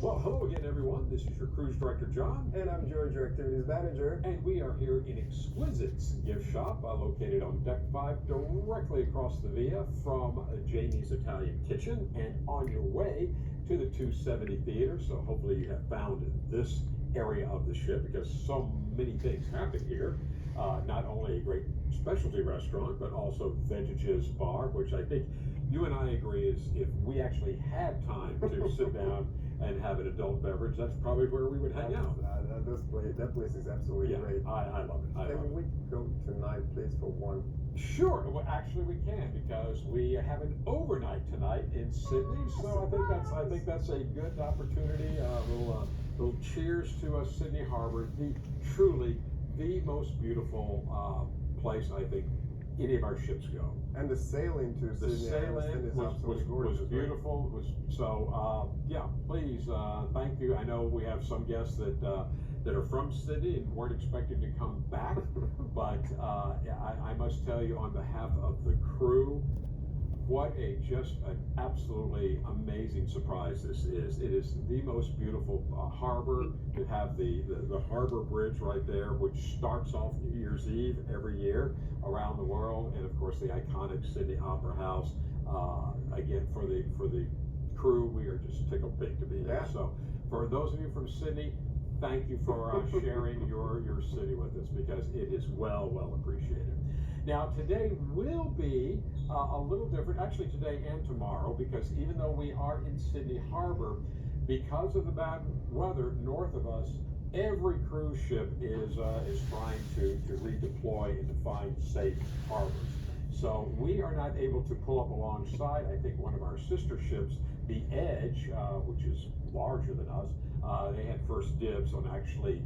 Well, hello again, everyone. This is your cruise director, John. And I'm George, your activities manager. And we are here in Exquisite's gift shop, located on Deck 5, directly across the via from Jamie's Italian Kitchen, and on your way to the 270 Theater. So hopefully you have found this area of the ship, because so many things happen here. Not only a great specialty restaurant, but also Vegages Bar, which I think you and I agree is, if we actually had time to sit down and have an adult beverage, that's probably where we would hang out. That place is absolutely great. I love it. Can we go tonight, please, for one? Sure. Well, actually, we can, because we have an overnight tonight in Sydney. So I think that's a good opportunity. Little cheers to Sydney Harbor, truly the most beautiful place I think any of our ships go. And the sailing to The Sydney sailing was beautiful. Please, thank you. I know we have some guests that are from Sydney and weren't expected to come back, but I must tell you, on behalf of the crew, what just an absolutely amazing surprise this is. It is the most beautiful harbor. You have the harbor bridge right there, which starts off New Year's Eve every year around the world, and of course the iconic Sydney Opera House. Again, for the crew, we are just tickled pink to be here. Yeah. So for those of you from Sydney, thank you for sharing your city with us, because it is well appreciated. Now, today will be a little different, actually today and tomorrow, because even though we are in Sydney Harbor, because of the bad weather north of us, every cruise ship is trying to redeploy and to find safe harbors. So we are not able to pull up alongside. I think one of our sister ships, the Edge, which is larger than us, they had first dibs on actually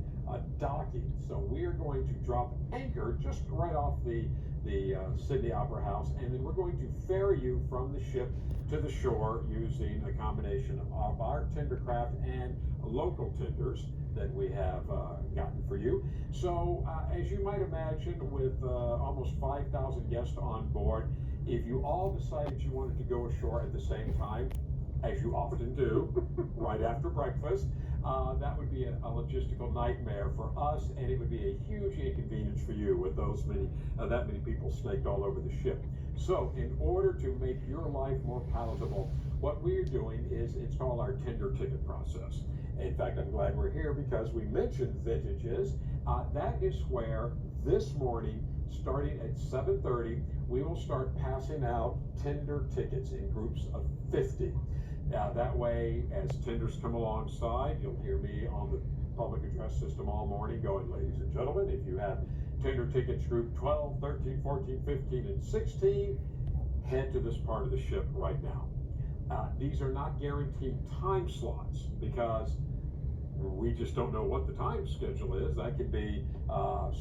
docking. So we are going to drop anchor just right off the Sydney Opera House, and then we're going to ferry you from the ship to the shore using a combination of our tendercraft and local tenders that we have gotten for you. So as you might imagine, with almost 5,000 guests on board, if you all decided you wanted to go ashore at the same time, as you often do, right after breakfast, that would be a logistical nightmare for us, and it would be a huge inconvenience for you with that many people snaked all over the ship. So in order to make your life more palatable, what we're doing is, it's called our tender ticket process. In fact, I'm glad we're here, because we mentioned Vegages. That is where this morning, starting at 7:30, we will start passing out tender tickets in groups of 50. Now, that way, as tenders come alongside, you'll hear me on the public address system all morning going, ladies and gentlemen, if you have tender tickets group 12, 13, 14, 15, and 16, head to this part of the ship right now. These are not guaranteed time slots, because we just don't know what the time schedule is. That could be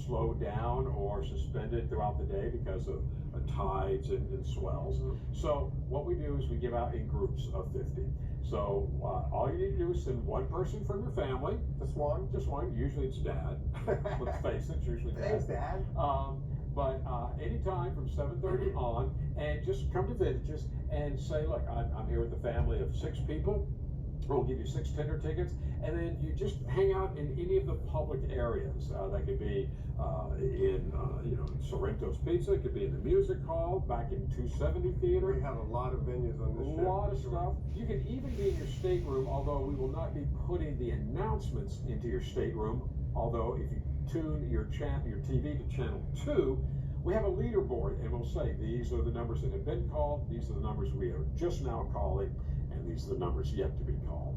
slowed down or suspended throughout the day because of tides and swells. So what we do is we give out in groups of 50. So all you need to do is send one person from your family. Just one? Just one. Usually it's dad. Let's face it, it's usually dad. Thanks, Dad. But anytime from 7:30 on, and just come to Vegages and say, look, I'm here with a family of 6 people. We'll give you 6 tender tickets, and then you just hang out in any of the public areas. That could be in Sorrento's Pizza. It could be in the music hall, back in 270 Theater. We have a lot of venues on this ship. A lot of stuff. You can even be in your stateroom, although we will not be putting the announcements into your stateroom. Although if you tune your TV to channel 2, we have a leaderboard, and we'll say these are the numbers that have been called, these are the numbers we are just now calling, and these are the numbers yet to be called.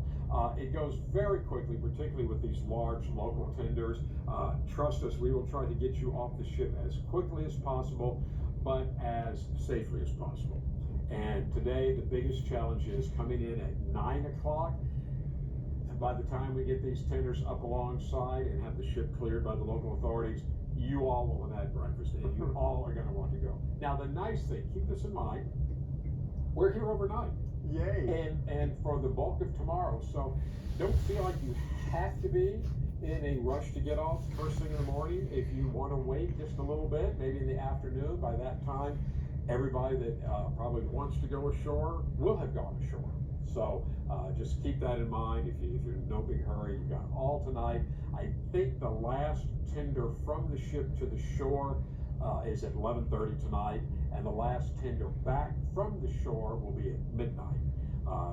It goes very quickly, particularly with these large local tenders. Trust us, we will try to get you off the ship as quickly as possible, but as safely as possible. And today, the biggest challenge is coming in at 9 o'clock. By the time we get these tenders up alongside and have the ship cleared by the local authorities, you all will have had breakfast, and you all are going to want to go. Now, the nice thing, keep this in mind, we're here overnight. Yay! And for the bulk of tomorrow, so don't feel like you have to be in a rush to get off first thing in the morning. If you want to wait just a little bit, maybe in the afternoon, by that time, everybody that probably wants to go ashore will have gone ashore. So just keep that in mind. If you're in no big hurry, you got all tonight. I think the last tender from the ship to the shore is at 11:30 tonight, and the last tender back from the shore will be at midnight.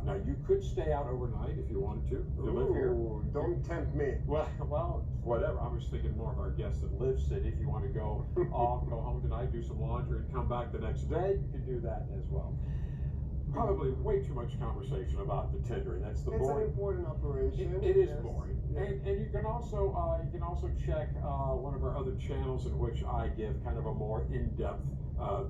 Now you could stay out overnight if you wanted to. If you live here. Ooh, don't tempt me. Well, whatever. I was thinking more of our guests that live city. If you want to go off, go home tonight, do some laundry, and come back the next day, you can do that as well. Probably way too much conversation about the tendering. That's the It's boring. an important operation. It is yes. boring, Yeah. and you can also check one of our other channels in which I give kind of a more in-depth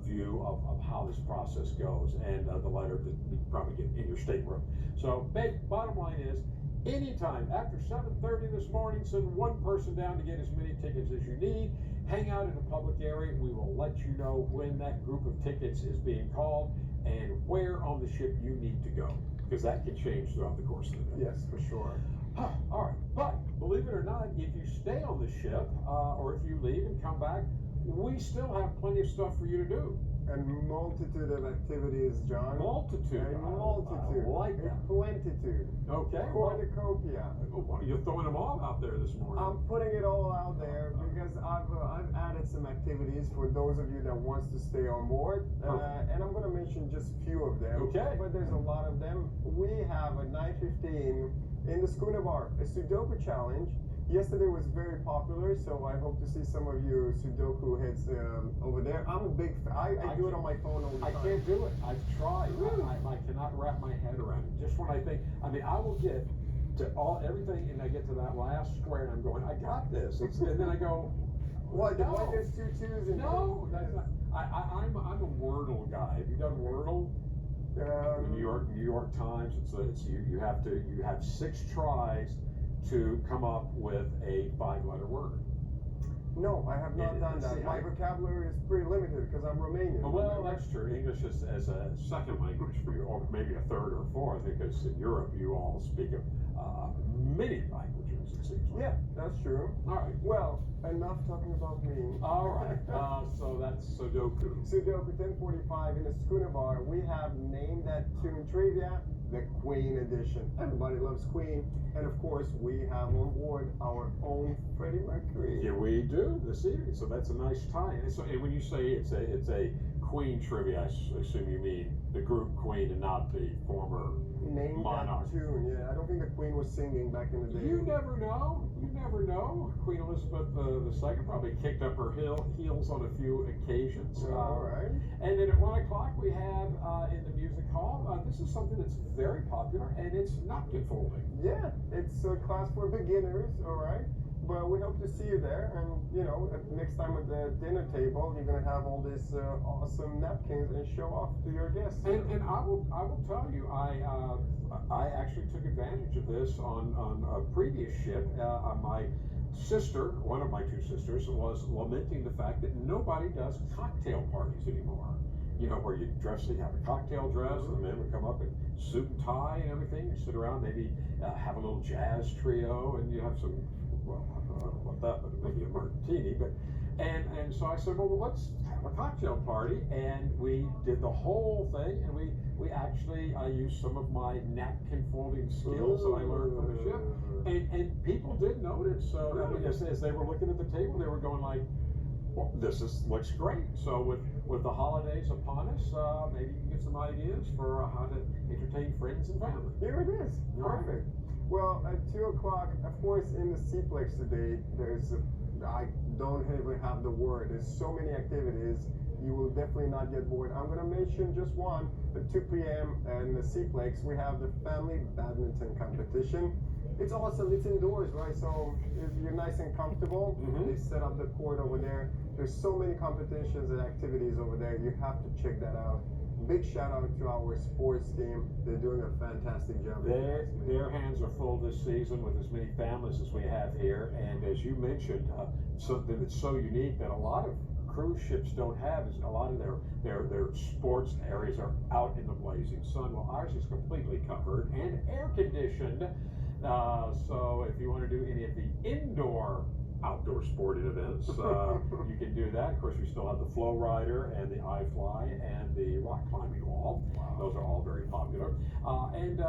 view of how this process goes, and the letter that you probably get in your stateroom. So, bottom line is, anytime after 7:30 this morning, send one person down to get as many tickets as you need. Hang out in a public area. We will let you know when that group of tickets is being called and where on the ship you need to go, because that can change throughout the course of the day. Yes, for sure. All right, but believe it or not, if you stay on the ship or if you leave and come back, we still have plenty of stuff for you to do. And multitude of activities, John. Multitude. A multitude. I like A that. plentitude. Okay. Well, Cornucopia. you're throwing them all out there this morning. I'm putting it all out there because I've added some activities for those of you that wants to stay on board, and I'm going to mention just a few of them. Okay. But there's a lot of them. We have at 9:15 in the Schooner Bar a Sudoku challenge. Yesterday was very popular, so I hope to see some of you Sudoku heads over there. I'm a big fan. I do it on my phone all the I time. can't do it. I've tried. Really? I cannot wrap my head around it. Just when I think, I will get to everything, and I get to that last square, and I'm going, I got this. And then I go, What? No. Why there's 2 twos in no, there? that's not. I'm a Wordle guy. Have you done Wordle? The New York Times. You have 6 tries to come up with a 5-letter word. No, I have not done that. See, My vocabulary is pretty limited because I'm Romanian. Well, remember? that's true. English is as a second language for you, or maybe a third or fourth, because in Europe you all speak of many languages, it seems like. Yeah, that's true. All right. Well, enough talking about me. All right. So that's Sudoku. Sudoku 1045 in the Schooner Bar. We have Name That Tune Trivia, the Queen edition. Everybody loves Queen. And of course, we have on board our own Freddie Mercury. Yeah, we do this evening. So that's a nice tie. And when you say it's a Queen trivia, I assume you mean the group Queen and not the former Name monarch. That Tune. Yeah, I don't think the Queen was singing back in the day. You never know. You never know. Queen Elizabeth II probably kicked up her heels on a few occasions. All right. And then at 1 o'clock we have in the music hall. This is something that's very popular, and it's napkin folding. Yeah, it's a class for beginners, all right? But we hope to see you there. And, next time at the dinner table, you're going to have all these awesome napkins and show off to your guests. And I will tell you, I actually took advantage of this on a previous ship. My sister, one of my 2 sisters, was lamenting the fact that nobody does cocktail parties anymore. Where you have a cocktail dress, and the men would come up in suit and tie and everything. You sit around, maybe have a little jazz trio, and you have some, well, I don't know about that, but maybe a martini. And so I said, well, let's have a cocktail party, and we did the whole thing, and I used some of my napkin folding skills that I learned from the ship, and people did notice. So as they were looking at the table, they were going like, well, looks great. So with the holidays upon us, maybe you can get some ideas for how to entertain friends and family. Here it is. Perfect. Well, at 2 o'clock, of course, in the Seaplex today, I don't even have the word. There's so many activities. You will definitely not get bored. I'm going to mention just one. At 2 p.m. in the Seaplex, we have the family badminton competition. It's awesome. It's indoors, right? So if you're nice and comfortable, they set up the court over there. There's so many competitions and activities over there. You have to check that out. Big shout out to our sports team. They're doing a fantastic job. Their hands are full this season with as many families as we have here. And as you mentioned, something that's so unique that a lot of cruise ships don't have is a lot of their sports areas are out in the blazing sun. Well, ours is completely covered and air conditioned. So if you want to do any of the indoor outdoor sporting events, you can do that. Of course, we still have the Flow Rider and the iFly and the rock climbing wall. Wow. Those are all very popular. And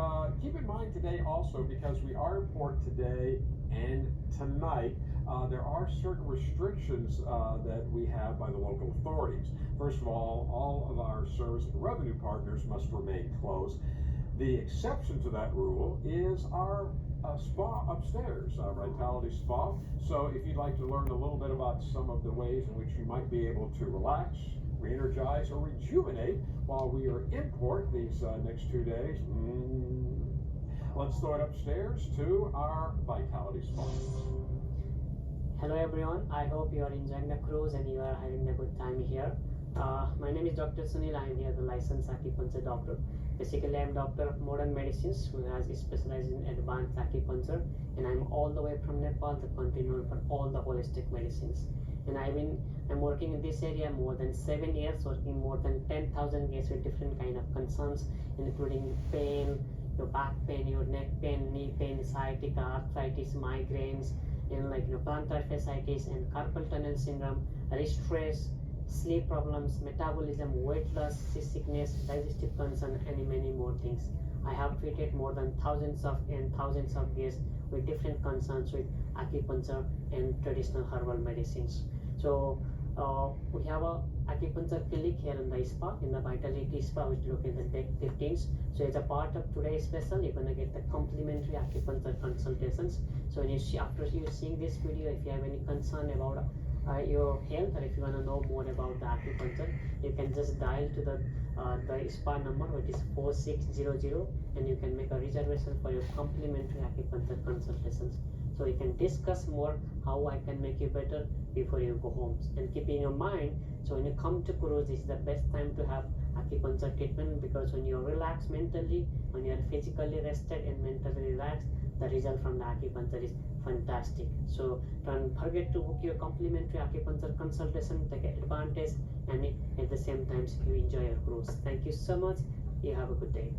keep in mind today also, because we are in port today and tonight, there are certain restrictions that we have by the local authorities. First of all of our service and revenue partners must remain closed. The exception to that rule is our spa upstairs, Vitality Spa. So if you'd like to learn a little bit about some of the ways in which you might be able to relax, re-energize, or rejuvenate while we are in port these next 2 days, let's throw it upstairs to our Vitality Spa. Hello everyone, I hope you are enjoying the cruise and you are having a good time here. My name is Dr. Sunil. I am here the licensed acupuncture doctor. Basically, I am doctor of modern medicines who has specialized in advanced acupuncture, and I'm all the way from Nepal, the country known for all the holistic medicines. And I'm working in this area more than 7 years, working more than 10,000 cases with different kind of concerns, including pain, your back pain, your neck pain, knee pain, sciatica, arthritis, migraines, and plantar fasciitis and carpal tunnel syndrome, wrist stress, sleep problems, metabolism, weight loss, seasickness, digestive concern, and many more things. I have treated more than thousands of guests with different concerns with acupuncture and traditional herbal medicines. So we have a acupuncture clinic here in the spa, in the Vitality Spa, which is located in deck 15. So as a part of today's special, you're gonna get the complimentary acupuncture consultations. So when after you seeing this video, if you have any concern about your health, or if you want to know more about the acupuncture, you can just dial to the spa number, which is 4600, and you can make a reservation for your complimentary acupuncture consultations. So you can discuss more how I can make you better before you go home. And keep in your mind, so when you come to cruise, this is the best time to have acupuncture treatment, because when you're relaxed mentally, when you're physically rested and mentally relaxed, the result from the acupuncture is fantastic. So don't forget to book your complimentary acupuncture consultation, take advantage, and at the same time you enjoy your cruise. Thank you so much. You have a good day.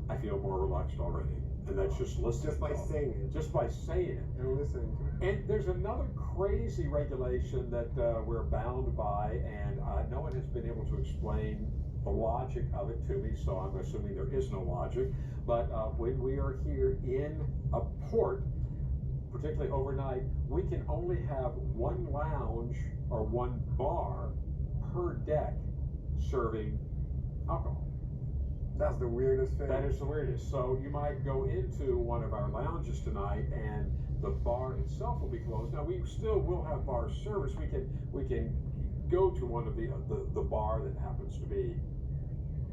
I feel more relaxed already, and that's just listening. Just by saying it. Just by saying it. And listening to it. And there's another crazy regulation that we're bound by, and no one has been able to explain the logic of it to me, so I'm assuming there is no logic. But when we are here in a port, particularly overnight, we can only have one lounge or one bar per deck serving alcohol. That's the weirdest thing. That is the weirdest. So you might go into one of our lounges tonight and the bar itself will be closed. Now we still will have bar service. We can go to one of the bar that happens to be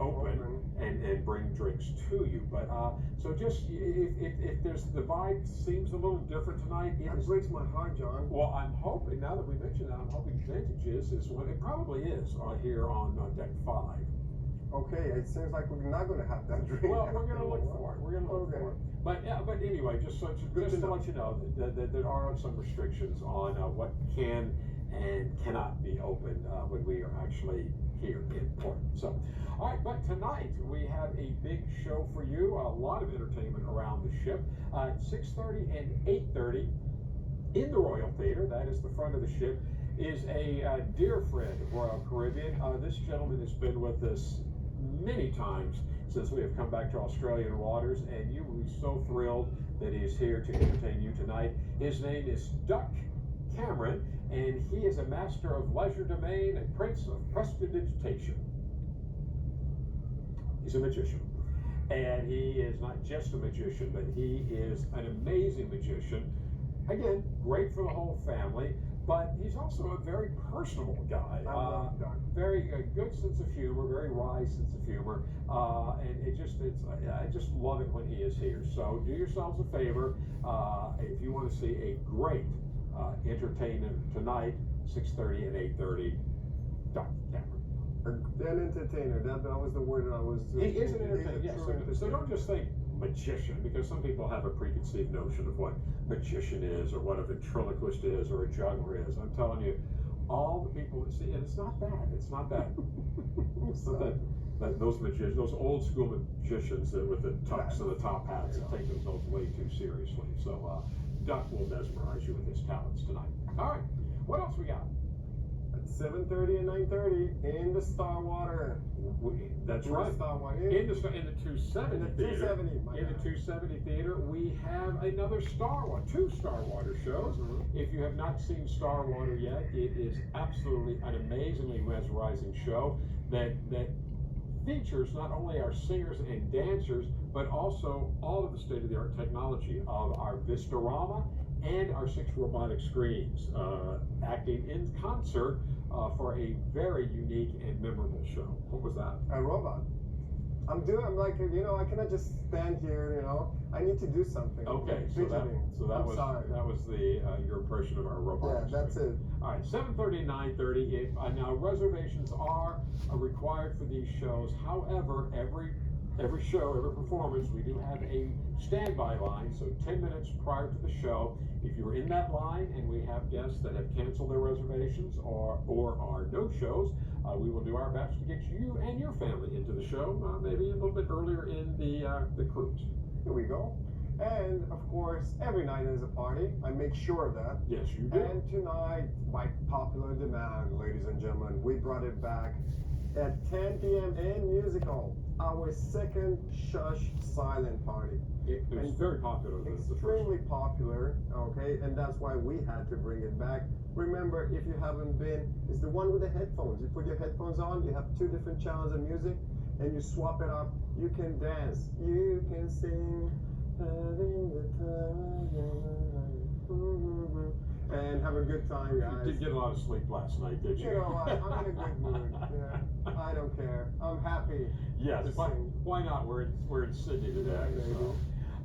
open and bring drinks to you. But so just if there's the vibe seems a little different tonight. That breaks my heart, John. Well, I'm hoping, now that we mentioned that, I'm hoping Vintages is one. It probably is here on deck 5. Okay, it seems like we're not going to have that drink. Well, we're going to look for it. We're going to look for it. But anyway, just to let you know that there are some restrictions on what can and cannot be opened when we are actually here in port. So, all right, but tonight we have a big show for you. A lot of entertainment around the ship. 6:30 and 8:30 in the Royal Theater. That is the front of the ship. Is a dear friend of Royal Caribbean. This gentleman has been with us many times since we have come back to Australian waters, and you will be so thrilled that he is here to entertain you tonight. His name is Duck Cameron, and he is a master of legerdemain and prince of prestidigitation. He's a magician, and he is not just a magician, but he is an amazing magician. Again, great for the whole family. But he's also a very personable guy. Very good sense of humor, very wry sense of humor, and I just love it when he is here. So do yourselves a favor if you want to see a great entertainment tonight, 6:30 and 8:30. Dr. Cameron. An entertainer. That was the word that I was. He is an entertainer. Yes. So don't just think magician, because some people have a preconceived notion of what magician is, or what a ventriloquist is, or a juggler is. I'm telling you, all the people that see, and it's not bad. It's not that. It's not that those magicians, those old school magicians with the tux and the top hats, that take themselves way too seriously. So Duck will mesmerize you with his talents tonight. All right, what else we got? At 7:30 and 9:30 in the Starwater. That's In right. the Starwater. In the 270 In the theater. 270, my In the bad. 270 theater, we have another two Starwater shows. Mhm. If you have not seen Starwater yet, it is absolutely an amazingly mesmerizing show that features not only our singers and dancers, but also all of the state-of-the-art technology of our Vistarama and our 6 robotic screens, acting in concert for a very unique and memorable show. What was that? A robot. I'm like, I cannot just stand here, I need to do something. Okay, so Fidgeting. that I'm was sorry. your impression of our robot. Yeah, that's it. All right, 7:30 and 9:30. Now reservations are required for these shows. However, every show, every performance, we do have a standby line. So 10 minutes prior to the show, if you're in that line and we have guests that have canceled their reservations or are no shows, we will do our best to get you and your family into the show, maybe a little bit earlier in the cruise. Here we go. And of course, every night is a party. I make sure of that. Yes, you do. And tonight, by popular demand, ladies and gentlemen, we brought it back at 10 p.m. in musical, our second Shush Silent Party. It was And very popular. The first Extremely popular, okay, and that's why we had to bring it back. Remember, if you haven't been, it's the one with the headphones. You put your headphones on, you have 2 different channels of music, and you swap it up. You can dance, you can sing, having the time of your life, and have a good time, guys. You did get a lot of sleep last night, did you? You know what? I'm in a good mood. Yeah, I don't care. I'm happy. Yes, to but sing. why not? We're in Sydney today. Yeah, So. maybe.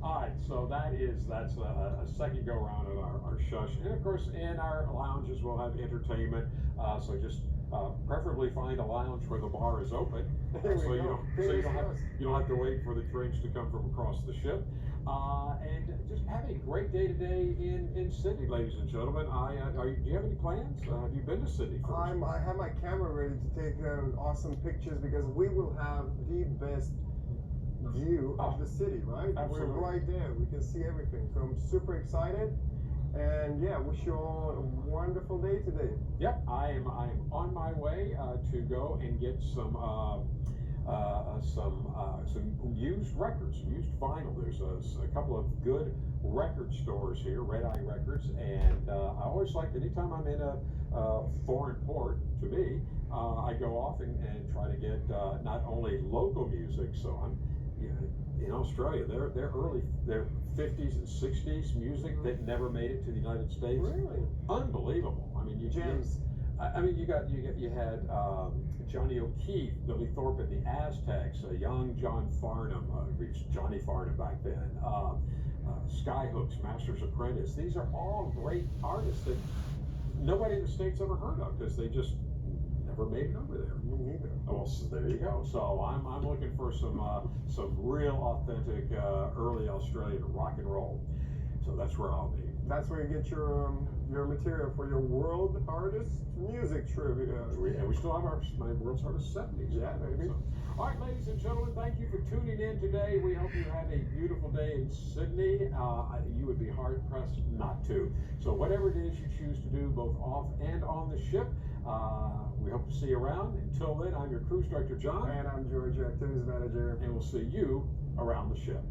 All right, so that's a second go round of our Shush, and of course in our lounges we'll have entertainment. So just preferably find a lounge where the bar is open, There we so go. you don't have to wait for the drinks to come from across the ship. And just have a great day today in Sydney, ladies and gentlemen. Do you have any plans? Have you been to Sydney first? I have my camera ready to take awesome pictures because we will have the best view of the city, right? Absolutely. We're right there. We can see everything. So I'm super excited. And yeah, wish you all a wonderful day today. Yep, I am on my way to go and get some used records, used vinyl. There's a couple of good record stores here, Red Eye Records, and I always like, anytime I'm in a foreign port, to me, I go off and try to get not only local music. So I'm in Australia, they're 50s and 60s music that never made it to the United States. Really? Unbelievable. I mean, Gems. you had Johnny O'Keefe, Billy Thorpe and the Aztecs, young John Farnham, reached Johnny Farnham back then, Skyhooks, Master's Apprentice. These are all great artists that nobody in the States ever heard of because they just never made it over there. Me neither. Well, so there you go. So I'm looking for some real authentic early Australian rock and roll. So that's where I'll be. That's where you get your material for your World Artist Music Trivia. And we still have my World's Hardest 70s. Yeah, baby. So, all right, ladies and gentlemen, thank you for tuning in today. We hope you had a beautiful day in Sydney. You would be hard pressed not to. So whatever it is you choose to do, both off and on the ship, we hope to see you around. Until then, I'm your cruise director, John. And I'm George, your activities manager. And we'll see you around the ship.